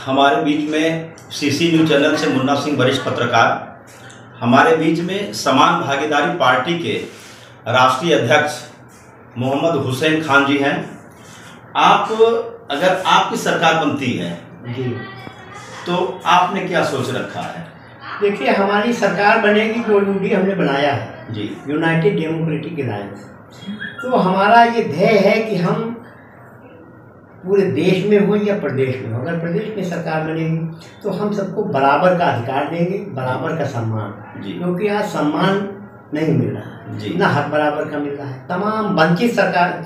हमारे बीच में CC news channel से मुन्ना सिंह वरिष्ठ पत्रकार, हमारे बीच में समान भागीदारी पार्टी के राष्ट्रीय अध्यक्ष मोहम्मद हुसैन खान जी हैं। आप अगर आपकी सरकार बनती है जी, तो आपने क्या सोच रखा है? देखिए हमारी सरकार बनेगी जो यूडी हमने बनाया है जी, यूनाइटेड डेमोक्रेटिक अलायंस। तो हमारा ये ध्येय है कि हम पूरे देश में हो या प्रदेश में हो, अगर प्रदेश में सरकार बनेगी तो हम सबको बराबर का अधिकार देंगे, बराबर का सम्मान। जी, क्योंकि आज सम्मान नहीं मिल रहा है, जी, ना हक बराबर का मिल रहा है। तमाम वंचित सरकार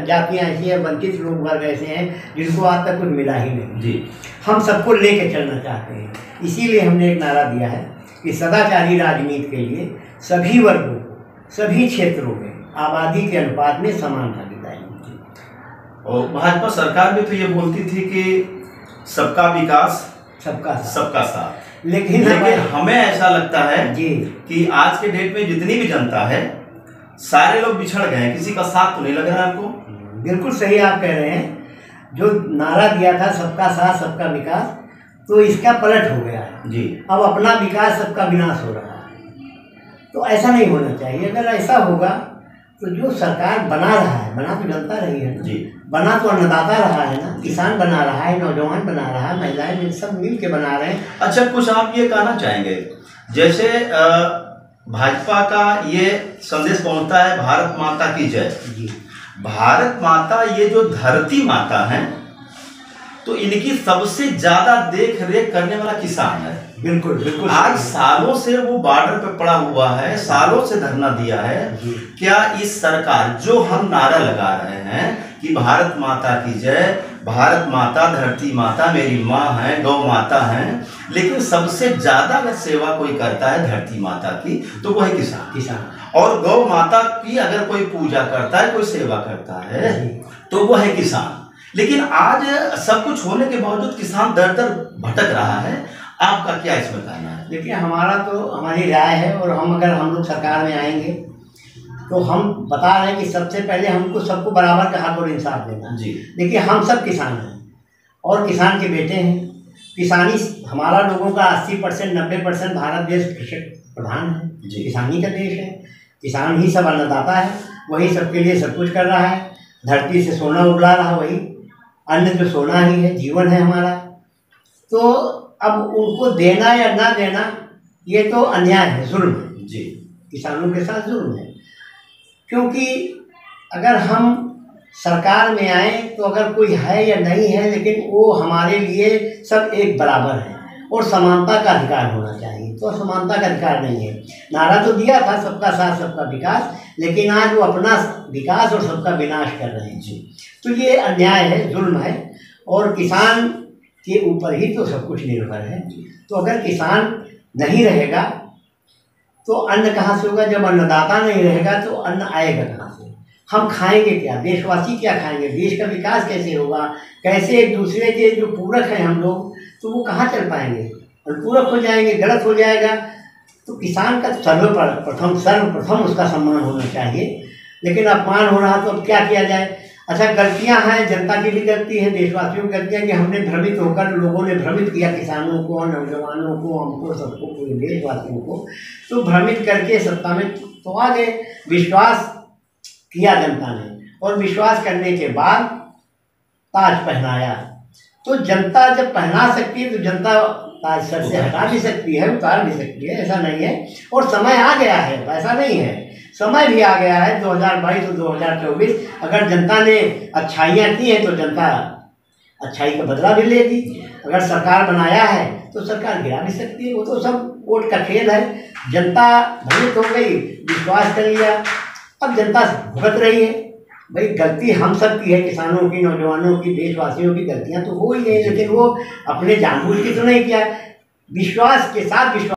जातियाँ ऐसी हैं, वंचित लोग वर्ग ऐसे हैं जिनको आज तक कुछ मिला ही नहीं। जी, हम सबको लेके चलना चाहते हैं, इसीलिए हमने एक नारा दिया है कि सदाचारी राजनीति के लिए सभी वर्गों को सभी क्षेत्रों में आबादी के अनुपात में समान भागीदारी। और भाजपा सरकार भी तो ये बोलती थी कि सबका विकास सबका साथ, लेकिन हमें ऐसा लगता है जी कि आज के डेट में जितनी भी जनता है सारे लोग बिछड़ गए हैं, किसी का साथ तो नहीं लग रहा है आपको? बिल्कुल सही आप कह रहे हैं। जो नारा दिया था सबका साथ सबका विकास, तो इसका पलट हो गया है जी। अब अपना विकास सबका विनाश हो रहा है। तो ऐसा नहीं होना चाहिए। अगर ऐसा होगा तो जो सरकार बना रहा है, बना तो जनता रही है जी, बना तो अन्नदाता रहा है ना, किसान बना रहा है, नौजवान बना रहा है, महिलाएं सब मिल के बना रहे हैं। अच्छा, कुछ आप ये कहना चाहेंगे, जैसे भाजपा का ये संदेश पहुंचता है भारत माता की जय। जी, भारत माता ये जो धरती माता है, तो इनकी सबसे ज्यादा देख रेख करने वाला किसान है। बिल्कुल बिल्कुल। आज सालों से वो बॉर्डर पे पड़ा हुआ है, सालों से धरना दिया है। क्या इस सरकार जो हम नारा लगा रहे हैं कि भारत माता की जय, भारत माता धरती माता मेरी माँ है, गौ माता है, लेकिन सबसे ज्यादा अगर सेवा कोई करता है धरती माता की तो वो है किसान। और गौ माता की अगर कोई पूजा करता है, कोई सेवा करता है तो वो है किसान। लेकिन आज सब कुछ होने के बावजूद किसान दर दर भटक रहा है। आपका क्या इसमें कहना है? देखिए हमारी राय है, और अगर हम लोग सरकार में आएंगे तो हम बता रहे हैं कि सबसे पहले हमको सबको बराबर का हक और इंसाफ देना जी। देखिए हम सब किसान हैं और किसान के बेटे हैं। किसानी हमारा लोगों का 80% 90% भारत देश कृषक प्रधान है, किसानी का देश है। किसान ही सब अन्नदाता है, वही सबके लिए सब कुछ कर रहा है। धरती से सोना उगला रहा, वही अन्न जो सोना ही है, जीवन है हमारा। तो अब उनको देना या ना देना ये तो अन्याय है, जुल्म है जी। किसानों के साथ जुल्म है। क्योंकि अगर हम सरकार में आए तो अगर कोई है या नहीं है, लेकिन वो हमारे लिए सब एक बराबर है और समानता का अधिकार होना चाहिए। तो समानता का अधिकार नहीं है। नारा तो दिया था सबका साथ सबका विकास, लेकिन आज वो अपना विकास और सबका विनाश कर रहे हैं जी। तो ये अन्याय है, जुल्म है, और किसान के ऊपर ही तो सब कुछ निर्भर है। तो अगर किसान नहीं रहेगा तो अन्न कहाँ से होगा? जब अन्नदाता नहीं रहेगा तो अन्न आएगा कहाँ से? हम खाएंगे क्या? देशवासी क्या खाएंगे? देश का विकास कैसे होगा? कैसे एक दूसरे के जो पूरक हैं हम लोग, तो वो कहाँ चल पाएंगे? पूरक हो जाएंगे, गलत हो जाएगा। तो किसान का सर्वप्रथम उसका सम्मान होना चाहिए। लेकिन अपमान हो रहा तो अब क्या किया जाए? अच्छा, गलतियां हैं, जनता की भी गलती है, देशवासियों की गलतियां कि हमने भ्रमित होकर, लोगों ने भ्रमित किया किसानों को, नौजवानों को, हमको, सबको, पूरे देशवासियों को। तो भ्रमित करके सत्ता में तो आ गए। विश्वास किया जनता ने, और विश्वास करने के बाद ताज पहनाया। तो जनता जब पहना सकती है तो जनता ताज सर से हटा भी सकती है, उतार भी सकती है, ऐसा नहीं है। और समय आ गया है, ऐसा नहीं है, समय भी आ गया है 2022 और 2024। अगर जनता ने अच्छाइयाँ की हैं तो जनता अच्छाई का बदला भी लेगी। अगर सरकार बनाया है तो सरकार गिरा भी सकती है। वो तो सब वोट का खेल है। जनता भ्रमित हो गई, विश्वास कर लिया, अब जनता भुगत रही है। भाई गलती हम सब की है, किसानों की, नौजवानों की, देशवासियों की गलतियाँ तो हो ही है, लेकिन वो अपने जानबूझ के तो नहीं किया। विश्वास के साथ विश्वास